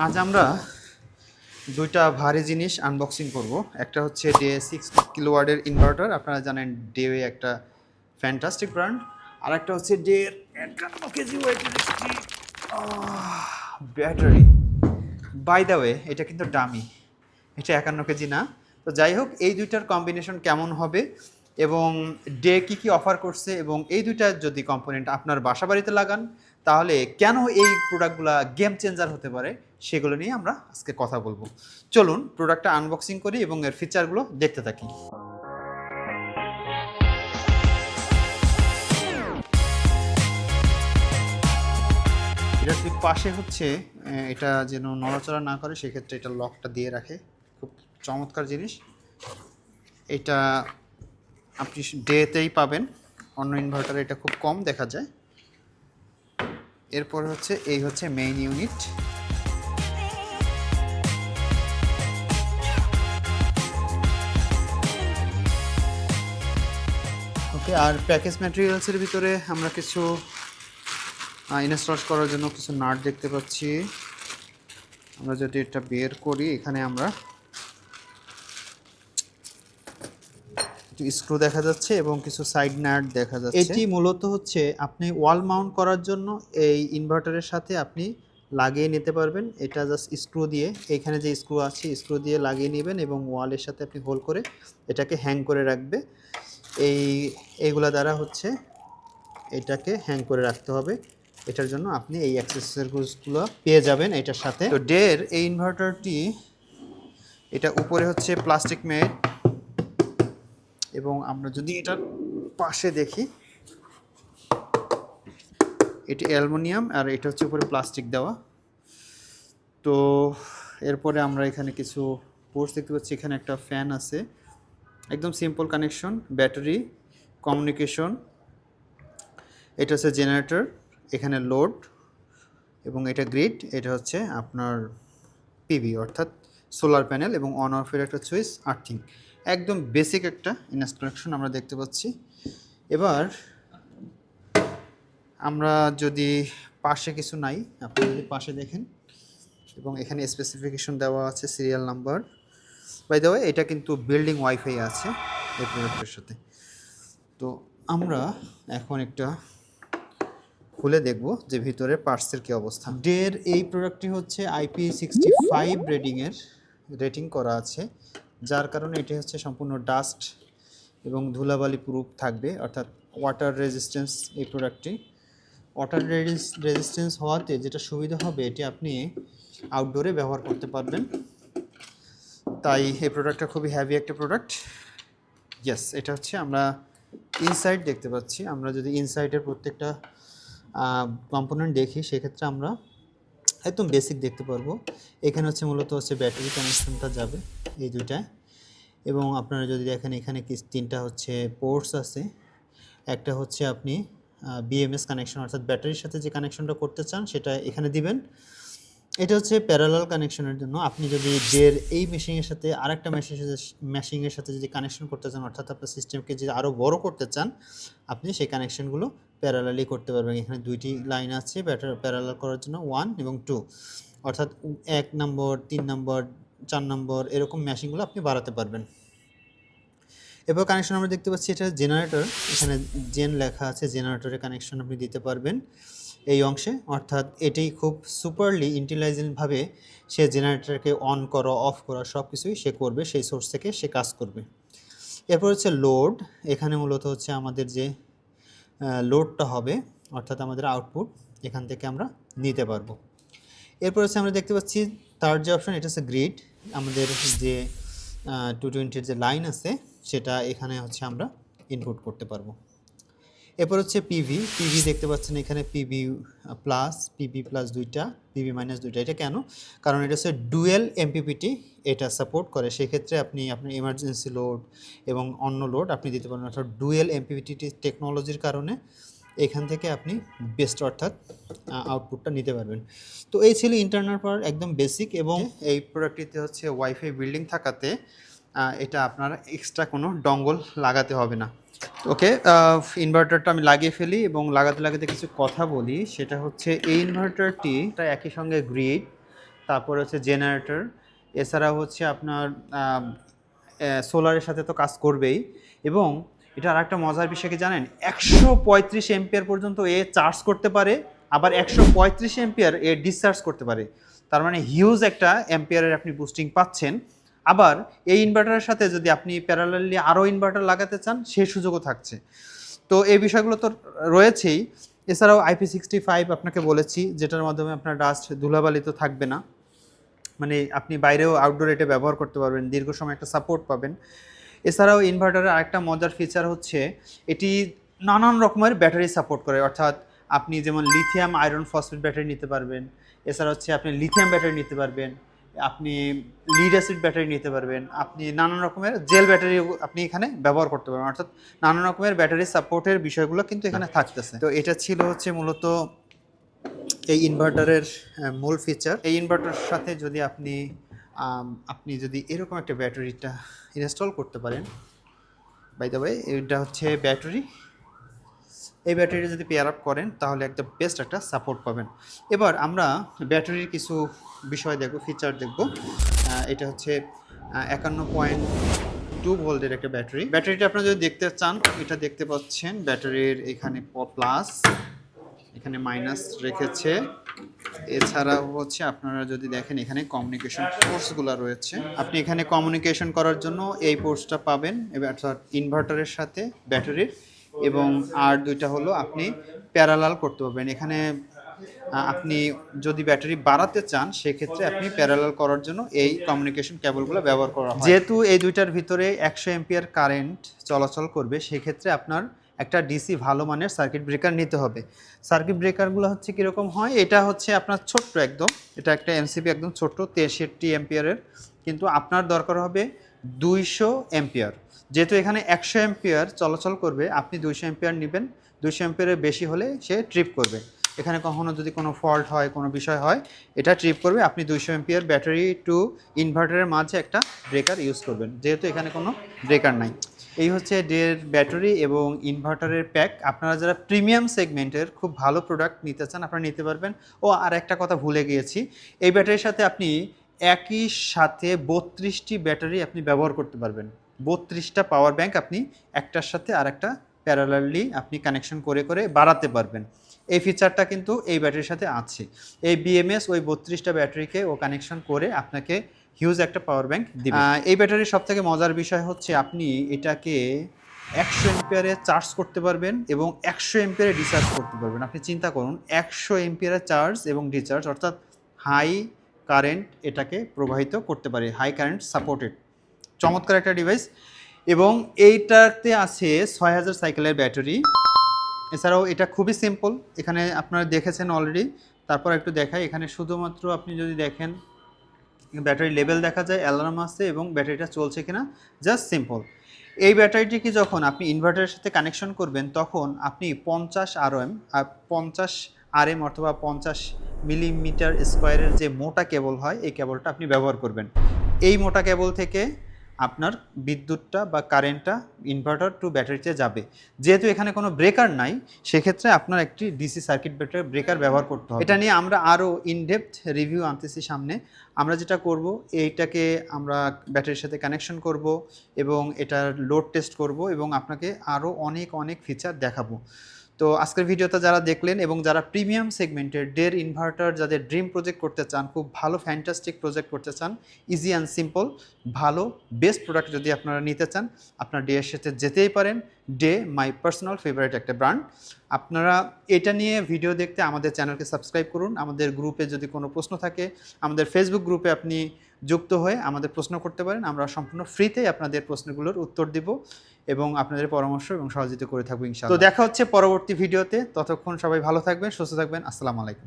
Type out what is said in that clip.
আজ আমরা দুইটা ভারী জিনিস আনবক্সিং করব। একটা হচ্ছে ডে 6 কিলোওয়াটের ইনভার্টার, আপনারা জানেন ডে একটা ফ্যান্টাস্টিক ব্র্যান্ড। আর একটা হচ্ছে ডে 51 কেজি ওয়েটের ব্যাটারি। বাই দ্য ওয়ে এটা কিন্তু ডামি, এটা 51 কেজি না। তো যাই হোক, এই দুইটার কম্বিনেশন কেমন হবে এবং ডে কি অফার করছে, এবং এই দুইটা যদি কম্পোনেন্ট আপনার বাসা বাড়িতে লাগান তাহলে কেন এই প্রোডাক্টগুলো গেম চেঞ্জার হতে পারে, সেগুলো নিয়ে আমরা আজকে কথা বলবো। চলুন প্রোডাক্টটা আনবক্সিং করি এবং এর ফিচারগুলো দেখতে থাকি। এটার ঠিক পাশে হচ্ছে এটা যেন নড়াচড়া না করে, সেক্ষেত্রে এটা লকটা দিয়ে রাখে। খুব চমৎকার জিনিস এটা, আপনি ডেতেই পাবেন, অন্য ইনভার্টারে এটা খুব কম দেখা যায়। এরপর হচ্ছে এই হচ্ছে মেইন ইউনিট। ওকে, আর প্যাকেজ ম্যাটেরিয়ালসের ভিতরে আমরা কিছু ইনস্টল করার জন্য কিছু নাট দেখতে পাচ্ছি। আমরা যদি এটা বের করি, এখানে আমরা স্ক্রু দেখা যাচ্ছে এবং কিছু সাইড নাট দেখা যাচ্ছে। এটি মূলত হচ্ছে আপনি ওয়াল মাউন্ট করার জন্য এই ইনভার্টারের সাথে আপনি লাগিয়ে নিতে পারবেন। এটা জাস্ট স্ক্রু দিয়ে, এখানে যে স্ক্রু আছে স্ক্রু দিয়ে লাগিয়ে নেবেন এবং ওয়ালের সাথে আপনি হোল করে এটাকে হ্যাং করে রাখবে। এইগুলা দ্বারা হচ্ছে এটাকে হ্যাং করে রাখতে হবে। এটার জন্য আপনি এই অ্যাক্সেসরিজগুলো পেয়ে যাবেন এটার সাথে। তো ডের এই ইনভার্টারটি, এটা উপরে হচ্ছে প্লাস্টিক মেড, এবং আমরা যদি এটার পাশে দেখি, এটি অ্যালুমিনিয়াম আর এটা হচ্ছে উপরে প্লাস্টিক দেওয়া। তো এরপরে আমরা এখানে কিছু পোর্টস দেখতে পাচ্ছি। এখানে একটা ফ্যান আছে, একদম সিম্পল কানেকশন, ব্যাটারি, কমিউনিকেশন। এটা হচ্ছে জেনারেটর, এখানে লোড, এবং এটা গ্রিড। এটা হচ্ছে আপনার পিভি অর্থাৎ সোলার প্যানেল, এবং অন অফের একটা সুইচ, আর্থিং। একদম বেসিক একটা ইনস্ট্রাকশন আমরা দেখতে পাচ্ছি। এবার আমরা যদি পাশে কিছু নাই, আপনি যদি পাশে দেখেন, এবং এখানে স্পেসিফিকেশন দেওয়া আছে, serial number. By the way এটা কিন্তু বিল্ডিং ওয়াইফাই আছে এই প্রোডাক্টের সাথে। তো আমরা এখন একটা খুলে দেখব যে ভিতরে পার্টসের কী অবস্থা। ডের এই প্রোডাক্টটি হচ্ছে IP65 রেটিং করা আছে, যার কারণে এটি হচ্ছে সম্পূর্ণ ডাস্ট এবং ধুলাবালি প্রুফ থাকবে, অর্থাৎ ওয়াটার রেজিস্ট্যান্স। এই প্রোডাক্টটি ওয়াটার রেজিস্ট্যান্স হওয়াতে যেটা সুবিধা হবে, এটি আপনি আউটডোরে ব্যবহার করতে পারবেন। তাই এই প্রোডাক্টটা খুবই হ্যাভি একটা প্রোডাক্ট। ইয়েস, এটা হচ্ছে আমরা ইনসাইড দেখতে পাচ্ছি। আমরা যদি ইনসাইডের প্রত্যেকটা কম্পোনেন্ট দেখি, সেক্ষেত্রে আমরা একদম বেসিক দেখতে পারবো। এখানে হচ্ছে মূলত হচ্ছে ব্যাটারি কানেকশনটা যাবে এই দুইটায়, এবং আপনারা যদি দেখেন এখানে তিনটা হচ্ছে পোর্টস আছে। একটা হচ্ছে আপনি বিএমএস কানেকশন, অর্থাৎ ব্যাটারির সাথে যে কানেকশনটা করতে চান সেটা এখানে দিবেন। এটা হচ্ছে প্যারালাল কানেকশনের জন্য। আপনি যদি ডের এই মেশিনের সাথে আরেকটা মেশিনের সাথে যদি কানেকশন করতে চান, অর্থাৎ আপনার সিস্টেমকে যদি আরও বড় করতে চান, আপনি সেই কানেকশনগুলো প্যারালালি করতে পারবেন। এখানে দুইটি লাইন আছে প্যারালাল করার জন্য, 1 এবং 2, অর্থাৎ 1 নম্বর, 3 নম্বর, 4 নম্বর এরকম মেশিনগুলো আপনি বাড়াতে পারবেন। এরপর কানেকশন আমরা দেখতে পাচ্ছি, এটা জেনারেটর। এখানে জেন লেখা আছে, জেনারেটরের কানেকশন আপনি দিতে পারবেন এই অংশে, অর্থাৎ এটাই খুব সুপারলি ইন্টেলিজেন্টভাবে সে জেনারেটরকে অন করা, অফ করা সব কিছুই সে করবে, সেই সোর্স থেকে সে কাজ করবে। এরপর হচ্ছে লোড। এখানে মূলত হচ্ছে আমাদের যে লোডটা হবে, অর্থাৎ আমাদের আউটপুট এখান থেকে আমরা নিতে পারবো। এরপর হচ্ছে আমরা দেখতে পাচ্ছি থার্ড যে অপশন, এটা হচ্ছে গ্রিড। আমাদের যে 220-এর যে লাইন আছে সেটা এখানে হচ্ছে আমরা ইনপুট করতে পারবো। এরপর হচ্ছে পিভি দেখতে পাচ্ছেন এখানে, পিভি প্লাস দুইটা, পিভি মাইনাস দুইটা। এটা কেন? কারণ এটা হচ্ছে ডুয়েল এমপিপিটি এটা সাপোর্ট করে। সেক্ষেত্রে আপনি আপনার এমার্জেন্সি লোড এবং অন্য লোড আপনি দিতে পারবেন, অর্থাৎ ডুয়েল এমপিপিটি টেকনোলজির কারণে এখান থেকে আপনি বেস্ট অর্থাৎ আউটপুটটা নিতে পারবেন। তো এই ছিল ইন্টারনাল পার্ট, একদম বেসিক। এবং এই প্রোডাক্টটিতে হচ্ছে ওয়াইফাই বিল্ডিং থাকাতে এটা আপনার এক্সট্রা কোনো ডঙ্গল লাগাতে হবে না। ওকে, ইনভার্টারটা আমি লাগিয়ে ফেলি এবং লাগাতে কিছু কথা বলি। সেটা হচ্ছে এই ইনভার্টারটি একই সঙ্গে গ্রিড তারপরে হচ্ছে জেনারেটর, এছাড়াও হচ্ছে আপনার সোলারের সাথে তো কাজ করবেই। এবং এটা আর একটা মজার বিষয় কি জানেন, 135 এম্পিয়ার পর্যন্ত এ চার্জ করতে পারে, আবার 135 এম্পিয়ার এ ডিসচার্জ করতে পারে। তার মানে হিউজ একটা এম্পিয়ারের আপনি বুস্টিং পাচ্ছেন। আবার এই ইনভার্টারের সাথে যদি আপনি প্যারালালি আরও ইনভার্টার লাগাতে চান সেই সুযোগও থাকছে। তো এই বিষয়গুলো তো রয়েছেই। এছাড়াও IP65 আপনাকে বলেছি, যেটার মাধ্যমে আপনার ডাস্ট ধুলাবালি তো থাকবে না, মানে আপনি বাইরেও আউটডোর এটা ব্যবহার করতে পারবেন, দীর্ঘ সময় একটা সাপোর্ট পাবেন। এছাড়াও ইনভার্টারের আরেকটা মজার ফিচার হচ্ছে এটি নানান রকমের ব্যাটারি সাপোর্ট করে, অর্থাৎ আপনি যেমন লিথিয়াম আয়রন ফসফেট ব্যাটারি নিতে পারবেন, এছাড়া হচ্ছে আপনি লিথিয়াম ব্যাটারি নিতে পারবেন, আপনি লিড অ্যাসিড ব্যাটারি নিতে পারবেন, আপনি নানান রকমের জেল ব্যাটারি আপনি এখানে ব্যবহার করতে পারবেন, অর্থাৎ নানান রকমের ব্যাটারি সাপোর্টের বিষয়গুলো কিন্তু এখানে থাকতেছে। তো এটা ছিল হচ্ছে মূলত এই ইনভার্টারের মূল ফিচার। এই ইনভার্টারের সাথে যদি আপনি যদি এরকম একটা ব্যাটারিটা ইনস্টল করতে পারেন, বাই দ্য ওয়ে এটা হচ্ছে ব্যাটারি, এই ব্যাটারিটা যদি পেয়ার আপ করেন তাহলে একদম বেস্ট একটা সাপোর্ট পাবেন। এবার আমরা ব্যাটারির কিছু বিষয় দেখব, ফিচার দেখব। এটা হচ্ছে 51.2 ভোল্টের একটা ব্যাটারি। ব্যাটারিটা আপনারা যদি দেখতে চান, এটা দেখতে পাচ্ছেন ব্যাটারির এখানে প্লাস, এখানে মাইনাস রেখেছে। এছাড়াও হচ্ছে আপনারা যদি দেখেন এখানে কমিউনিকেশন পোর্টসগুলো রয়েছে, আপনি এখানে কমিউনিকেশন করার জন্য এই পোর্টসটা পাবেন, অর্থাৎ ইনভার্টারের সাথে ব্যাটারির। এবং আর দুইটা হলো আপনি প্যারালাল করতে পারবেন। এখানে আপনি যদি ব্যাটারি বাড়াতে চান সেক্ষেত্রে আপনি প্যারালাল করার জন্য এই কমিউনিকেশন কেবলগুলো ব্যবহার করা হয়। যেহেতু এই দুইটার ভিতরে 100 এম্পিয়ার কারেন্ট চলাচল করবে, সেক্ষেত্রে আপনার একটা ডিসি ভালো মানের সার্কিট ব্রেকার নিতে হবে। সার্কিট ব্রেকারগুলো হচ্ছে কীরকম হয়, এটা হচ্ছে আপনার ছোট্ট একদম, এটা একটা এমসিবি একদম ছোট্ট 63 এম্পিয়ারের, কিন্তু আপনার দরকার হবে 200 এম্পিয়ার। যেহেতু এখানে 100 এম্পিয়ার চলাচল করবে, আপনি 200 এম্পিয়ার নেবেন। 200 এম্পিয়ারের বেশি হলে সে ট্রিপ করবে। এখানে কখনো যদি কোনো ফল্ট হয়, কোনো বিষয় হয়, এটা ট্রিপ করবে। আপনি 200 এম্পিয়ার ব্যাটারি টু ইনভার্টারের মাঝে একটা ব্রেকার ইউজ করবেন, যেহেতু এখানে কোনো ব্রেকার নাই। এই হচ্ছে ডের ব্যাটারি এবং ইনভার্টারের প্যাক। আপনারা যারা প্রিমিয়াম সেগমেন্টের খুব ভালো প্রোডাক্ট নিতে চান আপনারা নিতে পারবেন। ও আর একটা কথা ভুলে গিয়েছি, এই ব্যাটারির সাথে আপনি একই সাথে 32টি ব্যাটারি আপনি ব্যবহার করতে পারবেন। 32টা পাওয়ার ব্যাংক আপনি একটার সাথে আর একটা প্যারালালি আপনি কানেকশন করে করে বাড়াতে পারবেন। এই ফিচারটা কিন্তু এই ব্যাটারির সাথে আছে। এই বিএমএস ওই 32টা ব্যাটারিকে ও কানেকশন করে আপনাকে হিউজ একটা পাওয়ার ব্যাংক দিবে। এই ব্যাটারির সবথেকে মজার বিষয় হচ্ছে আপনি এটাকে 100 এম্পিয়ারে চার্জ করতে পারবেন এবং 100 এম্পিয়ারে ডিসচার্জ করতে পারবেন। আপনি চিন্তা করুন, 100 এম্পিয়ারে চার্জ এবং ডিসচার্জ, অর্থাৎ হাই কারেন্ট এটাকে প্রবাহিত করতে পারে, হাই কারেন্ট সাপোর্টেড। চমৎকার একটা ডিভাইস। এবং এইটাতে আছে 6000 সাইকেলের ব্যাটারি। এছাড়াও এটা খুবই সিম্পল, এখানে আপনারা দেখেছেন অলরেডি, তারপর একটু দেখাই। এখানে শুধুমাত্র আপনি যদি দেখেন ব্যাটারি লেভেল দেখা যায়, অ্যালার্ম আছে এবং ব্যাটারিটা চলছে কিনা, জাস্ট সিম্পল। এই ব্যাটারিটিকে যখন আপনি ইনভার্টারের সাথে কানেকশন করবেন তখন আপনি 50 আরএম অথবা 50 মিলিমিটার স্কোয়ারের যে মোটা কেবল হয় এই কেবলটা আপনি ব্যবহার করবেন। এই মোটা কেবল থেকে আপনার বিদ্যুৎটা বা কারেন্টটা ইনভার্টার টু ব্যাটারিতে যাবে। যেহেতু এখানে কোনো ব্রেকার নাই, সেক্ষেত্রে আপনার একটি ডিসি সার্কিট ব্রেকার ব্যবহার করতে হবে। এটা নিয়ে আমরা আরও ইনডেপথ রিভিউ আনতেছি সামনে। আমরা যেটা করব, এইটাকে আমরা ব্যাটারির সাথে কানেকশন করব এবং এটার লোড টেস্ট করব এবং আপনাকে আরও অনেক ফিচার দেখাবো। তো আজকের ভিডিওটা যারা দেখলেন এবং যারা প্রিমিয়াম সেগমেন্টের ডের ইনভার্টার যাদের ড্রিম প্রজেক্ট করতে চান, খুব ভালো ফ্যান্টাস্টিক প্রজেক্ট করতে চান, ইজি অ্যান্ড সিম্পল ভালো বেস্ট প্রোডাক্ট যদি আপনারা নিতে চান, আপনার ডে এর সাথে যেতেই পারেন। ডে মাই পার্সোনাল ফেভারিট একটা ব্র্যান্ড। আপনারা এটা নিয়ে ভিডিও দেখতে আমাদের চ্যানেলকে সাবস্ক্রাইব করুন। আমাদের গ্রুপে যদি কোনো প্রশ্ন থাকে, আমাদের ফেসবুক গ্রুপে আপনি যুক্ত হয়ে আমাদের প্রশ্ন করতে পারেন। আমরা সম্পূর্ণ ফ্রিতেই আপনাদের প্রশ্নগুলোর উত্তর দিব এবং আপনাদের পরামর্শ এবং সহযোগিতা করে থাকবো ইনশাআল্লাহ। তো দেখা হচ্ছে পরবর্তী ভিডিওতে। ততক্ষণ সবাই ভালো থাকবেন, সুস্থ থাকবেন। আসসালামু আলাইকুম।